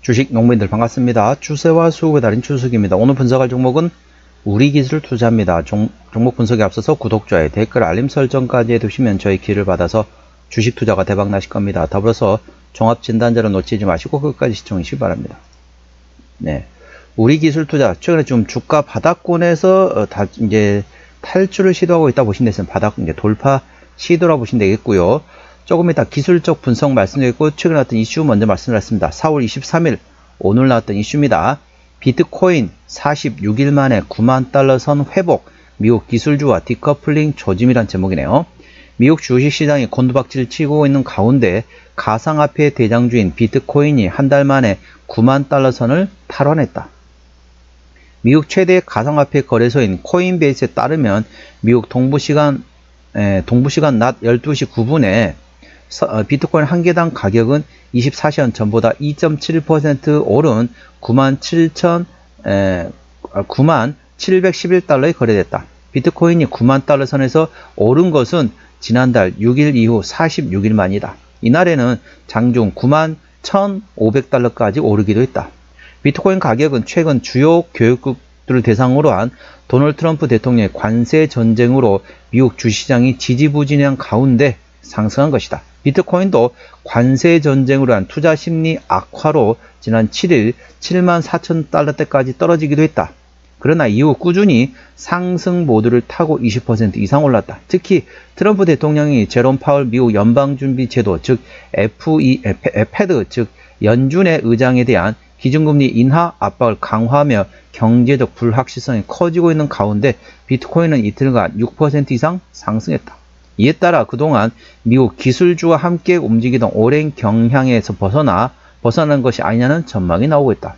주식 농민들 반갑습니다. 추세와 수급의 달인 추석입니다. 오늘 분석할 종목은 우리기술투자입니다. 종목 분석에 앞서서 구독, 좋아요, 댓글, 알림 설정까지 해두시면 저희 기회를 받아서 주식 투자가 대박 나실 겁니다. 더불어서 종합진단자로 놓치지 마시고 끝까지 시청해 주시기 바랍니다. 네, 우리기술투자 최근에 좀 주가 바닥권에서 이제 탈출을 시도하고 있다 보시면 되겠습니다. 바닥 이제 돌파 시도라고 보시면 되겠고요. 조금 이따 기술적 분석 말씀드리고 최근에 나왔던 이슈 먼저 말씀드렸습니다. 4월 23일 오늘 나왔던 이슈입니다. 비트코인 46일 만에 9만 달러 선 회복, 미국 기술주와 디커플링 조짐이란 제목이네요. 미국 주식시장이 곤두박질을 치고 있는 가운데 가상화폐 대장주인 비트코인이 한 달 만에 9만 달러 선을 탈환했다. 미국 최대 가상화폐 거래소인 코인베이스에 따르면 미국 동부시간 낮 12시 9분에 비트코인 한 개당 가격은 24시간 전보다 2.7% 오른 9711달러에 거래됐다. 비트코인이 9만 달러 선에서 오른 것은 지난달 6일 이후 46일 만이다. 이날에는 장중 9만 1,500달러까지 오르기도 했다. 비트코인 가격은 최근 주요 교육국들을 대상으로 한 도널드 트럼프 대통령의 관세 전쟁으로 미국 주시장이 지지부진한 가운데 상승한 것이다. 비트코인도 관세 전쟁으로 한 투자 심리 악화로 지난 7일 7만 4천 달러대까지 떨어지기도 했다. 그러나 이후 꾸준히 상승 모드를 타고 20% 이상 올랐다. 특히 트럼프 대통령이 제롬 파월 미국 연방준비제도 즉 페드 즉 연준의 의장에 대한 기준금리 인하 압박을 강화하며 경제적 불확실성이 커지고 있는 가운데 비트코인은 이틀간 6% 이상 상승했다. 이에 따라 그동안 미국 기술주와 함께 움직이던 오랜 경향에서 벗어난 것이 아니냐는 전망이 나오고 있다.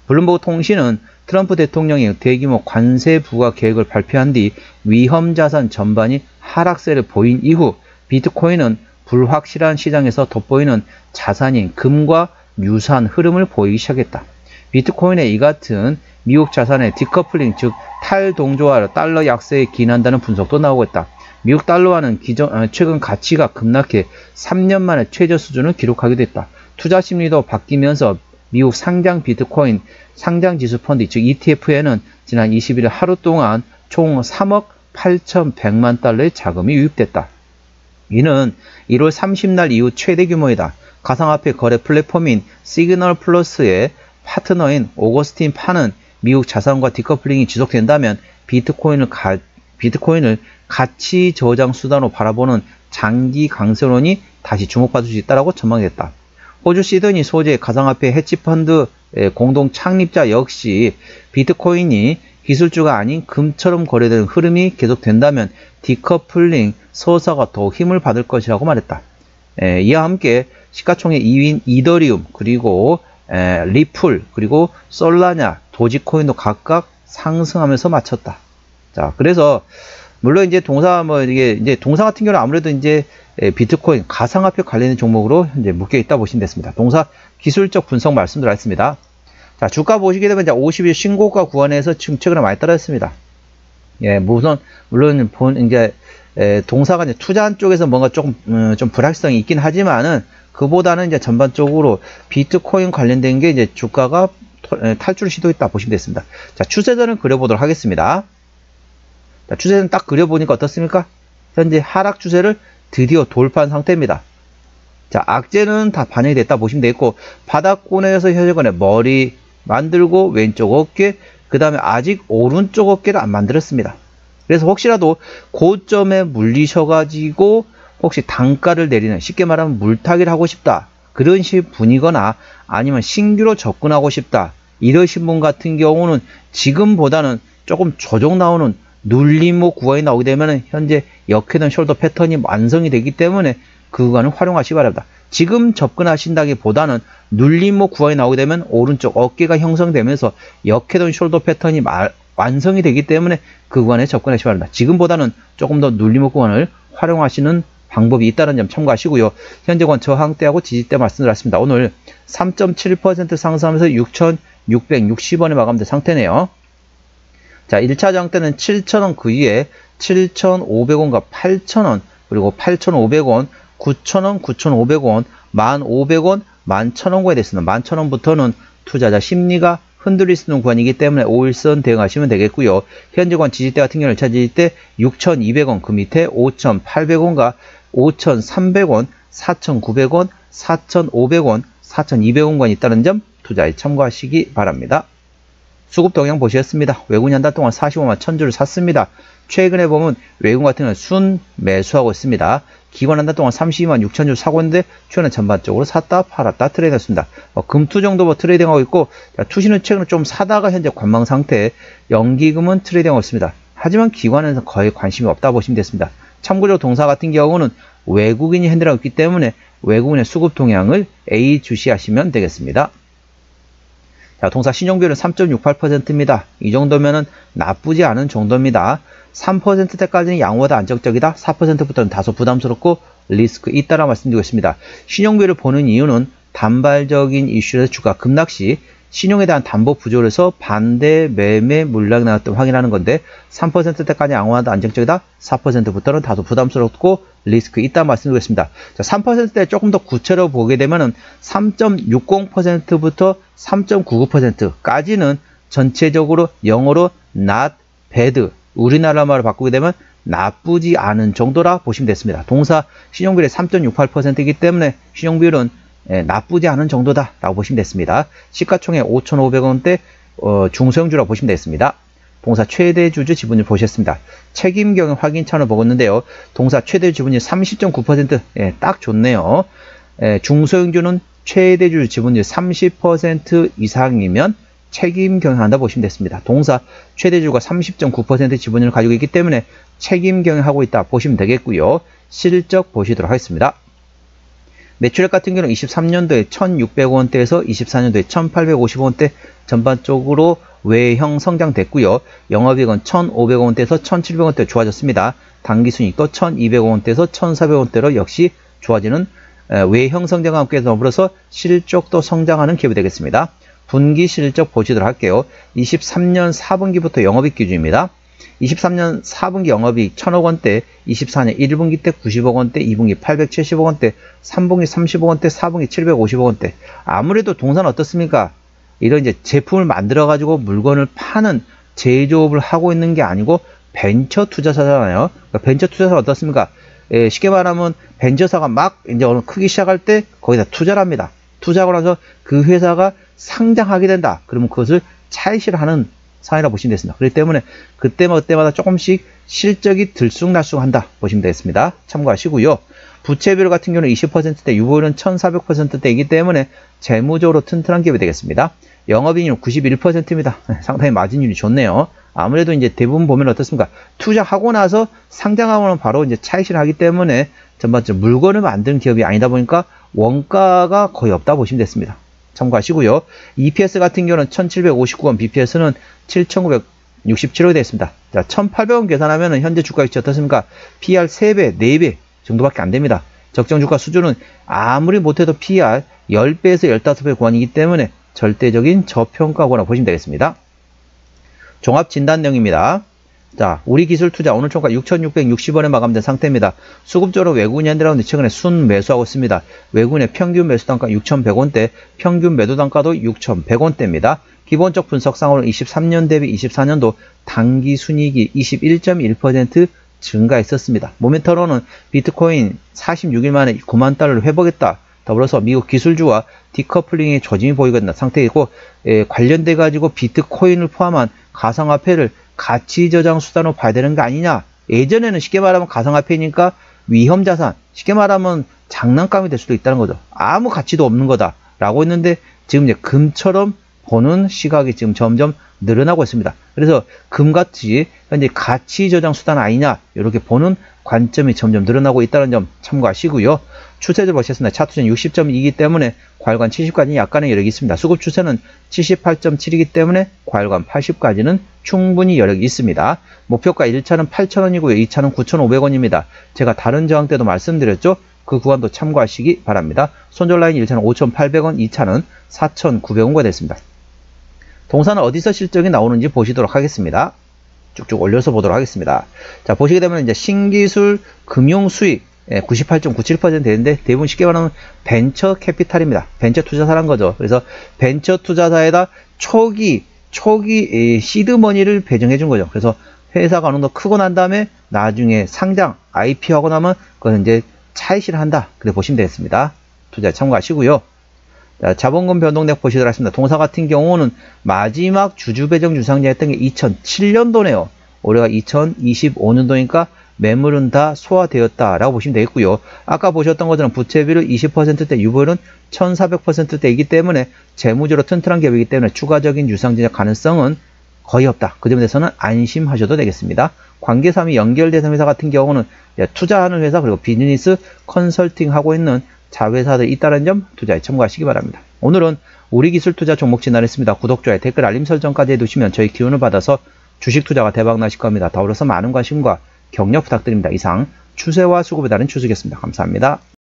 블룸버그 통신은 트럼프 대통령이 대규모 관세 부과 계획을 발표한 뒤 위험자산 전반이 하락세를 보인 이후 비트코인은 불확실한 시장에서 돋보이는 자산인 금과 유사한 흐름을 보이기 시작했다. 비트코인의 이 같은 미국 자산의 디커플링 즉 탈동조화 달러 약세에 기인한다는 분석도 나오고 있다. 미국 달러화는 최근 가치가 급락해 3년 만에 최저 수준을 기록하기도 했다. 투자 심리도 바뀌면서 미국 상장 비트코인 상장지수 펀드 즉 ETF에는 지난 21일 하루 동안 총 3억 8,100만 달러의 자금이 유입됐다. 이는 1월 30날 이후 최대 규모이다. 가상화폐 거래 플랫폼인 시그널 플러스의 파트너인 오거스틴 파는 미국 자산과 디커플링이 지속된다면 비트코인을 가치 저장 수단으로 바라보는 장기 강세론이 다시 주목받을 수 있다고 전망했다. 호주 시드니 소재 가상화폐 헤지펀드 공동 창립자 역시 비트코인이 기술주가 아닌 금처럼 거래되는 흐름이 계속된다면 디커플링 서사가 더욱 힘을 받을 것이라고 말했다. 이와 함께 시가총액 2위인 이더리움 그리고 리플 그리고 솔라나 도지코인도 각각 상승하면서 마쳤다. 자, 그래서 물론 이제 동사 동사 같은 경우는 아무래도 이제 비트코인 가상화폐 관련된 종목으로 이제 묶여 있다 보시면 됐습니다. 동사 기술적 분석 말씀드렸습니다. 자, 주가 보시게 되면 이제 50일 신고가 구간에서 지금 최근에 많이 떨어졌습니다. 예, 물론 이제 동사가 이제 투자한 쪽에서 뭔가 조금 좀 불확실성이 있긴 하지만은 그보다는 이제 전반적으로 비트코인 관련된 게 이제 주가가 탈출을 시도했다 보시면 됐습니다. 자, 추세선을 그려보도록 하겠습니다. 자, 추세선 딱 그려보니까 어떻습니까? 현재 하락 추세를 드디어 돌파한 상태입니다. 자, 악재는 다 반영이 됐다 보시면 되겠고 바닥권에서 현재권에 머리 만들고 왼쪽 어깨 그 다음에 아직 오른쪽 어깨를 안 만들었습니다. 그래서 혹시라도 고점에 물리셔가지고 혹시 단가를 내리는 쉽게 말하면 물타기를 하고 싶다 그런 분이거나 아니면 신규로 접근하고 싶다 이러신 분 같은 경우는 지금보다는 조금 조정 나오는 눌림목 구간이 나오게 되면 현재 역회전 숄더 패턴이 완성이 되기 때문에 그 구간을 활용하시기 바랍니다. 지금 접근하신다기보다는 눌림목 구간이 나오게 되면 오른쪽 어깨가 형성되면서 역회전 숄더 패턴이 완성이 되기 때문에 그 구간에 접근하시기 바랍니다. 지금보다는 조금 더 눌림목 구간을 활용하시는 방법이 있다는 점 참고하시고요. 현재권 저항대하고 지지대 말씀드렸습니다. 오늘 3.7% 상승하면서 6,660원에 마감된 상태네요. 자, 1차 저항대는 7,000원 그 위에 7,500원과 8,000원 그리고 8,500원 9,000원, 9,500원, 1,500원, 11,000원권에 대해서는 11,000원부터는 투자자 심리가 흔들릴 수 있는 구간이기 때문에 5일선 대응하시면 되겠고요. 현재 구간 지지대 같은 경우를 찾을 때 6,200원, 그 밑에 5,800원과 5,300원, 4,900원, 4,500원, 4,200원권이 있다는 점 투자에 참고하시기 바랍니다. 수급 동향 보시겠습니다. 외국인 한 달 동안 45만 1000주를 샀습니다. 최근에 보면 외국인 같은 경우는 순 매수하고 있습니다. 기관 한 달 동안 32만 6000주 사고 있는데 최근에 전반적으로 샀다 팔았다 트레이드했습니다. 금투 정도 트레이딩하고 있고, 투시는 최근에 좀 사다가 현재 관망 상태, 연기금은 트레이딩하고 있습니다. 하지만 기관에는 거의 관심이 없다 보시면 됐습니다. 참고로 동사 같은 경우는 외국인이 핸들하고 있기 때문에 외국인의 수급 동향을 A 주시하시면 되겠습니다. 자, 동사 신용비율은 3.68%입니다. 이 정도면은 나쁘지 않은 정도입니다. 3%대까지는 양호하다 안정적이다. 4%부터는 다소 부담스럽고 리스크 있다라 말씀드리고 있습니다. 신용비율을 보는 이유는 단발적인 이슈에서 주가 급락 시 신용에 대한 담보 부조를 해서 반대 매매 물량이 나왔던 확인하는 건데, 3%대까지 양호하다 안정적이다. 4%부터는 다소 부담스럽고 리스크 있다 말씀드리겠습니다. 자, 3%대 조금 더 구체로 보게 되면은 3.60%부터 3.99%까지는 전체적으로 영어로 not bad, 우리나라 말을 바꾸게 되면 나쁘지 않은 정도라 보시면 됐습니다. 동사 신용비율이 3.68%이기 때문에 신용비율은 나쁘지 않은 정도다 라고 보시면 됐습니다. 시가총액 5,500원대 중소형주라고 보시면 되겠습니다. 동사 최대 주주 지분율 보셨습니다. 책임 경영 확인 차원을 보겠는데요. 동사 최대 지분율 30.9%, 딱 좋네요. 중소형주는 최대 주주 지분율 30% 이상이면 책임 경영한다 보시면 됐습니다. 동사 최대 주주가 30.9% 지분율을 가지고 있기 때문에 책임 경영하고 있다 보시면 되겠고요. 실적 보시도록 하겠습니다. 매출액 같은 경우는 23년도에 1,600원대에서 24년도에 1,850원대 전반적으로 외형 성장됐고요. 영업이익은 1,500원대에서 1,700원대 좋아졌습니다. 당기순이익도 1,200원대에서 1,400원대로 역시 좋아지는 외형 성장과 함께 더불어서 실적도 성장하는 기업이 되겠습니다. 분기 실적 보시도록 할게요. 23년 4분기부터 영업이익 기준입니다. 23년 4분기 영업이익 1,000억원대, 24년 1분기 때 90억원대, 2분기 870억원대, 3분기 30억원대, 4분기 750억원대. 아무래도 동사는 어떻습니까? 이런 이제 제품을 만들어 가지고 물건을 파는 제조업을 하고 있는 게 아니고 벤처 투자사잖아요. 그러니까 벤처 투자사가 어떻습니까? 쉽게 말하면 벤처사가 막 이제 어느 크기 시작할 때 거기다 투자를 합니다. 투자하고 나서 그 회사가 상장하게 된다. 그러면 그것을 차익실하는 상황이라 보시면 되겠습니다. 그렇기 때문에 그때마다 조금씩 실적이 들쑥날쑥한다 보시면 되겠습니다. 참고하시고요. 부채비율 같은 경우는 20%대, 유보율은 1400%대이기 때문에 재무적으로 튼튼한 기업이 되겠습니다. 영업이익률은 91%입니다. 상당히 마진율이 좋네요. 아무래도 이제 대부분 보면 어떻습니까? 투자하고 나서 상장하고는 바로 이제 차익실하기 때문에 전반적으로 물건을 만드는 기업이 아니다 보니까 원가가 거의 없다 보시면 됐습니다. 참고하시고요. EPS 같은 경우는 1759원, BPS는 7967원이 되겠습니다. 자, 1800원 계산하면 현재 주가 위치 어떻습니까? PR 3배, 4배 정도밖에 안 됩니다. 적정 주가 수준은 아무리 못해도 PR 10배에서 15배 구간이기 때문에 절대적인 저평가구나 보시면 되겠습니다. 종합 진단 내용입니다. 자, 우리 기술 투자 오늘 총가 6,660원에 마감된 상태입니다. 수급적으로 외국인이 한들어오는데 최근에 순 매수하고 있습니다. 외국인의 평균 매수 단가 6,100원대, 평균 매도 단가도 6,100원대입니다. 기본적 분석상으로는 23년 대비 24년도 단기 순이익이 21.1% 증가했었습니다. 모멘터로는 비트코인 46일 만에 9만 달러를 회복했다. 더불어서 미국 기술주와 디커플링의 조짐이 보이고 있는 상태이고, 관련돼 가지고 비트코인을 포함한 가상화폐를 가치 저장 수단으로 봐야 되는 거 아니냐. 예전에는 쉽게 말하면 가상화폐니까 위험자산, 쉽게 말하면 장난감이 될 수도 있다는 거죠. 아무 가치도 없는 거다 라고 했는데 지금 이제 금처럼 보는 시각이 지금 점점 늘어나고 있습니다. 그래서 금같이 현재 가치 저장 수단 아니냐 이렇게 보는 관점이 점점 늘어나고 있다는 점 참고하시고요. 추세를 보셨습니다. 차트는 60.2이기 때문에 과열관 70까지는 약간의 여력이 있습니다. 수급 추세는 78.7이기 때문에 과열관 80까지는 충분히 여력이 있습니다. 목표가 1차는 8,000원이고요. 2차는 9,500원입니다. 제가 다른 저항 때도 말씀드렸죠. 그 구간도 참고하시기 바랍니다. 손절 라인 1차는 5,800원, 2차는 4,900원가 됐습니다. 동사는 어디서 실적이 나오는지 보시도록 하겠습니다. 쭉쭉 올려서 보도록 하겠습니다. 자, 보시게 되면 이제 신기술, 금융 수익, 98.97% 되는데 대부분 쉽게 말하면 벤처 캐피탈입니다. 벤처 투자사란 거죠. 그래서 벤처 투자사에다 초기 시드머니를 배정해 준 거죠. 그래서 회사가 어느 정도 크고 난 다음에 나중에 상장, IPO 하고 나면 그건 이제 차익실을 한다. 그래 보시면 되겠습니다. 투자에 참고하시고요. 자, 자본금 변동액 보시도록 하겠습니다. 동사 같은 경우는 마지막 주주 배정 유상자였던 게 2007년도네요. 올해가 2025년도니까 매물은 다 소화되었다라고 보시면 되겠고요. 아까 보셨던 것처럼 부채비율 20%대, 유보율은 1400%대이기 때문에 재무적으로 튼튼한 기업이기 때문에 추가적인 유상증자 가능성은 거의 없다. 그 점에 대해서는 안심하셔도 되겠습니다. 관계사항이 연결된 회사 같은 경우는 투자하는 회사 그리고 비즈니스 컨설팅 하고 있는 자회사들이 있다는 점 투자에 참고하시기 바랍니다. 오늘은 우리기술투자 종목 진단했습니다. 구독, 좋아요, 댓글, 알림 설정까지 해두시면 저희 기운을 받아서 주식 투자가 대박 나실 겁니다. 더불어서 많은 관심과 격려 부탁드립니다. 이상 추세와 수급에 따른 추수겠습니다. 감사합니다.